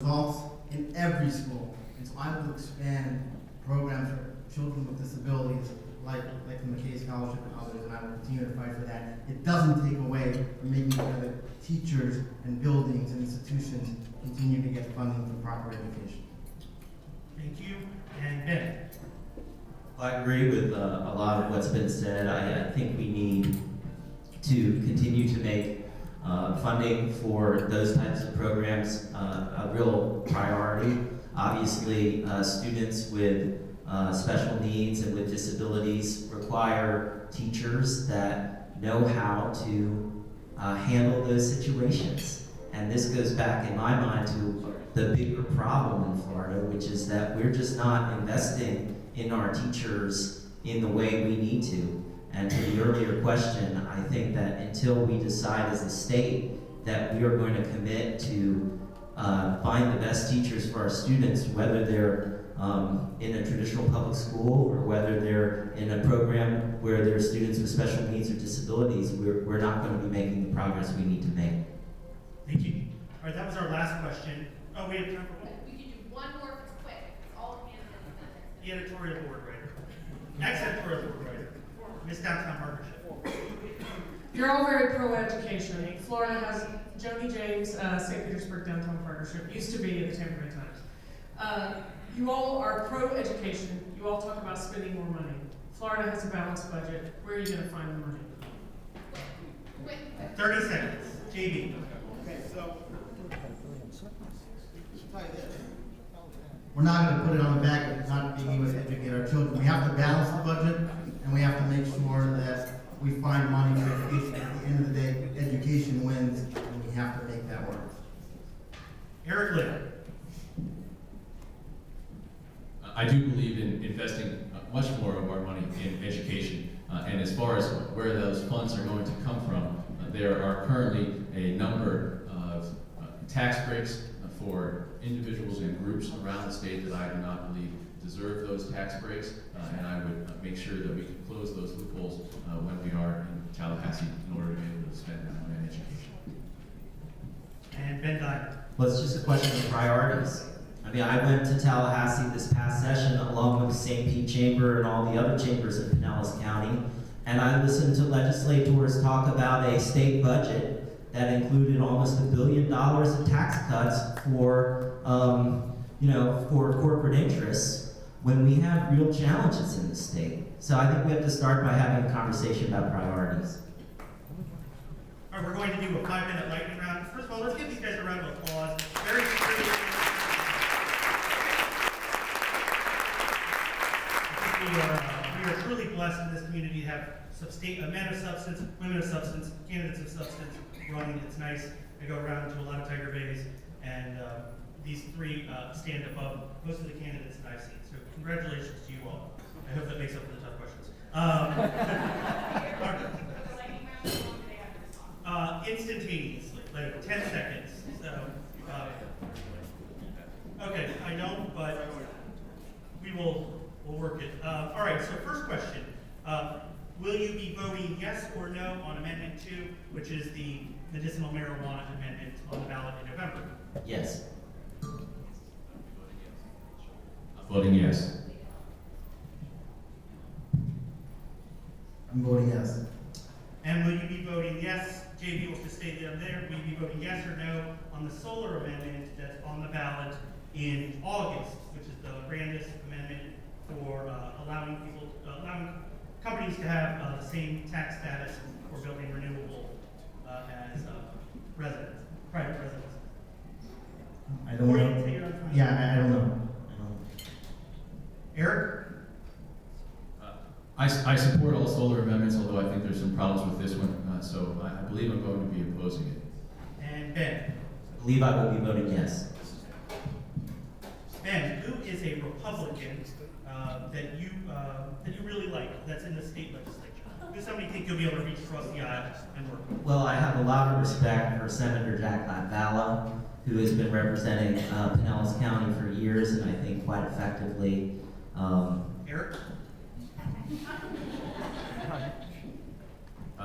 results in every school. And so I will expand programs for children with disabilities, like the McKay Scholarship and others, and I will continue to fight for that. It doesn't take away from making sure that teachers and buildings and institutions continue to get funding for proper education. Thank you. And Ben. I agree with a lot of what's been said. I think we need to continue to make funding for those types of programs a real priority. Obviously, students with special needs and with disabilities require teachers that know how to handle those situations. And this goes back, in my mind, to the bigger problem in Florida, which is that we're just not investing in our teachers in the way we need to. And to the earlier question, I think that until we decide as a state that we are going to commit to find the best teachers for our students, whether they're in a traditional public school or whether they're in a program where there are students with special needs or disabilities, we're not going to be making the progress we need to make. Thank you. All right, that was our last question. Oh, we have time for one? We can do one more if it's quick. All candidates. The editorial board writer. Ex-editorial board writer. Miss Downtown Partnership. You're all very pro-education. Florida has Joni James, St. Petersburg Downtown Partnership, used to be at the Tampa Bay Times. You all are pro-education. You all talk about spending more money. Florida has a balanced budget. Where are you going to find the money? Quick. 30 seconds. JB. Okay, so try this. We're not going to put it on the back of not being able to educate our children. We have to balance the budget, and we have to make sure that we find money for education. At the end of the day, education wins, and we have to make that work. Eric Lee. I do believe in investing much more of our money in education. And as far as where those funds are going to come from, there are currently a number of tax breaks for individuals and groups around the state that I do not believe deserve those tax breaks. And I would make sure that we can close those loopholes when we are in Tallahassee in order to be able to spend that money on education. And Ben Dyer. Well, it's just a question of priorities. I mean, I went to Tallahassee this past session along with the St. Pete Chamber and all the other chambers in Pinellas County, and I listened to legislators talk about a state budget that included almost $1 billion of tax cuts for, for corporate interests when we have real challenges in the state. So I think we have to start by having a conversation about priorities. All right, we're going to do a 5-minute lightning round. First of all, let's give these guys a round of applause. Very serious. We are truly blessed in this community to have men of substance, women of substance, candidates of substance running. It's nice. I go around to a lot of Tiger Bays, and these three stand above most of the candidates that I've seen. So congratulations to you all. I hope that makes up for the tough questions. Instantaneously, like 10 seconds. So, okay, I know, but we'll work it. All right, so first question. Will you be voting yes or no on Amendment 2, which is the medicinal marijuana amendment on the ballot in November? Yes. Voting yes. I'm voting yes. And will you be voting yes? JB will just stay down there. Will you be voting yes or no on the solar amendment that's on the ballot in August, which is the grandest amendment for allowing companies to have the same tax status for building renewable as residents, private residents? I don't Or you know. can take it on time. Yeah, I don't know. Eric? I support all solar amendments, although I think there's some problems with this one, so I believe I'm going to be opposing it. And Ben? I believe I will be voting yes. Ben, who is a Republican that you really like, that's in the state legislature? Who's somebody you think you'll be able to reach across the aisle and work with? Well, I have a lot of respect for Senator Jack Latvala, who has been representing Pinellas County for years, and I think quite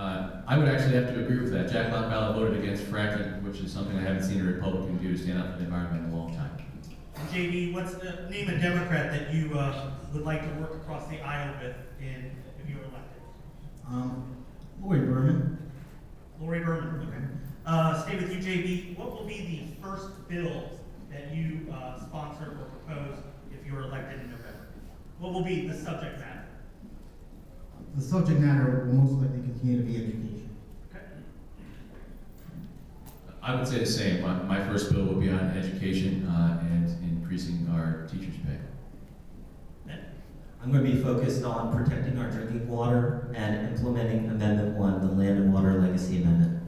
I would actually have to agree with that. Jack LaValle voted against fracking, which is something I haven't seen a Republican do to stand up for the environment in a long time. And JB, name a Democrat that you would like to work across the aisle with if you were elected? Lori Berman. Lori Berman, okay. Stay with you, JB. What will be the first bill that you sponsor or propose if you are elected in November? What will be the subject matter? The subject matter will most likely continue to be education. Okay. I would say the same. My first bill will be on education and increasing our teachers' pay. Ben? I'm going to be focused on protecting our drinking water and implementing Amendment 1, the Land and Water Legacy Amendment.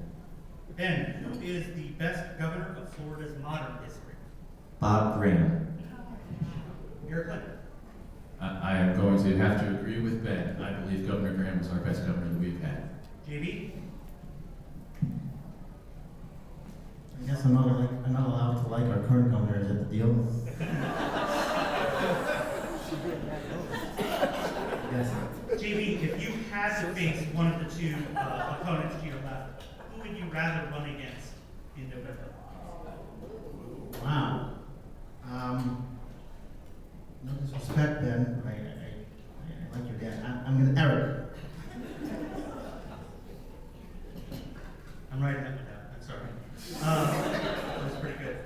Ben, who is the best governor of Florida's modern history? Bob Graham. Eric Clinton. I am going to have to agree with Ben. I believe Governor Graham was our best governor that we've had. JB? I guess I'm not allowed to like our current governor. Is that the deal? Yes. JB, if you had to face one of the two opponents to your left, who would you rather run against in November? Wow. No disrespect, Ben. I like your dad. I'm gonna Eric. I'm writing that one down. I'm sorry. That was pretty good.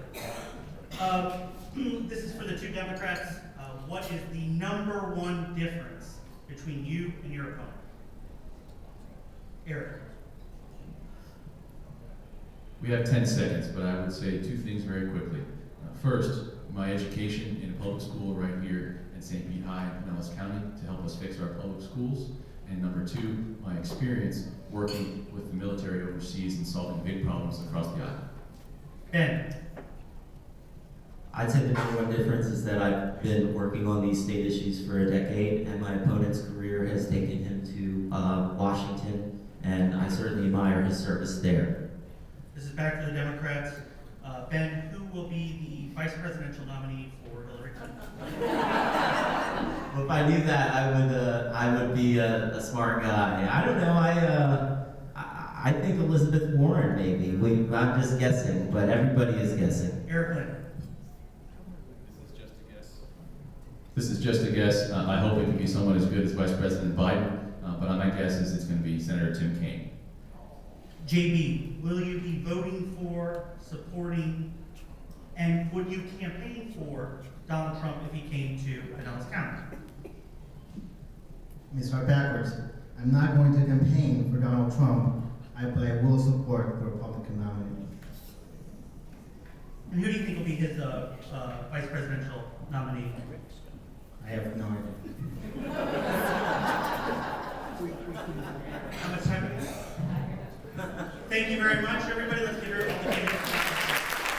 This is for the two Democrats. What is the number one difference between you and your opponent? Eric. We have 10 seconds, but I would say two things very quickly. First, my education in a public school right here in St. Pete High, Pinellas County, to help us fix our public schools. And number two, my experience working with the military overseas and solving big problems across the island. Ben. I'd say the number one difference is that I've been working on these state issues for a decade, and my opponent's career has taken him to Washington, and I certainly admire his service there. This is back to the Democrats. Ben, who will be the vice presidential nominee for Hillary Clinton? Well, if I knew that, I would be a smart guy. I don't know. I think Elizabeth Warren maybe. I'm just guessing, but everybody is guessing. Eric Clinton. This is just a guess. I hope it can be someone as good as Vice President Biden, but my guess is it's going to be Senator Tim Kaine. JB, will you be voting for, supporting, and would you campaign for Donald Trump if he came to Pinellas County? Let me start backwards. I'm not going to campaign for Donald Trump, but I will support the Republican nominee. And who do you think will be his vice presidential nominee? I have no idea. How much time? Thank you very much, everybody. Let's give her all the